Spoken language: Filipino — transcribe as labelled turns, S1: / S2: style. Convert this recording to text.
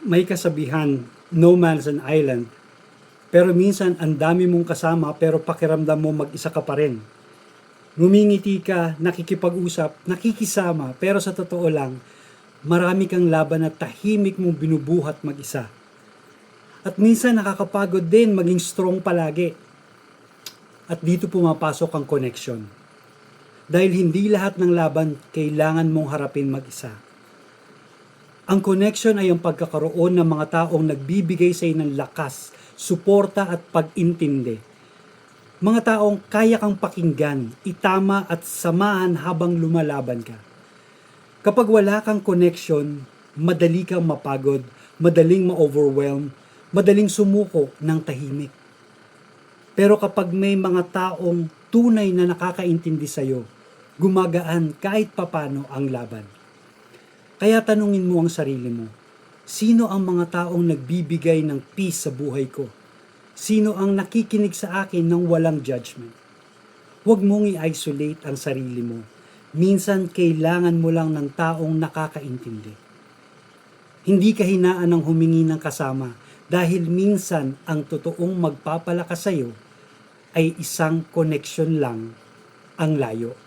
S1: May kasabihan, no man's an island. Pero minsan, ang dami mong kasama pero pakiramdam mo mag-isa ka pa rin. Ngumingiti ka, nakikipag-usap, nakikisama, pero sa totoo lang, marami kang laban at tahimik mong binubuhat mag-isa. At minsan nakakapagod din maging strong palagi. At dito pumapasok ang connection. Dahil hindi lahat ng laban kailangan mong harapin mag-isa. Ang connection ay ang pagkakaroon ng mga taong nagbibigay sa iyo ng lakas, suporta at pag-intindi. Mga taong kaya kang pakinggan, itama at samahan habang lumalaban ka. Kapag wala kang connection, madali kang mapagod, madaling ma-overwhelm, madaling sumuko ng tahimik. Pero kapag may mga taong tunay na nakakaintindi sa iyo, gumagaan kahit papano ang laban. Kaya tanungin mo ang sarili mo, sino ang mga taong nagbibigay ng peace sa buhay ko? Sino ang nakikinig sa akin ng walang judgment? Huwag mong i-isolate ang sarili mo. Minsan kailangan mo lang ng taong nakakaintindi. Hindi kahinaan ng humingi ng kasama dahil minsan ang totoong magpapalakas sa iyo ay isang connection lang ang layo.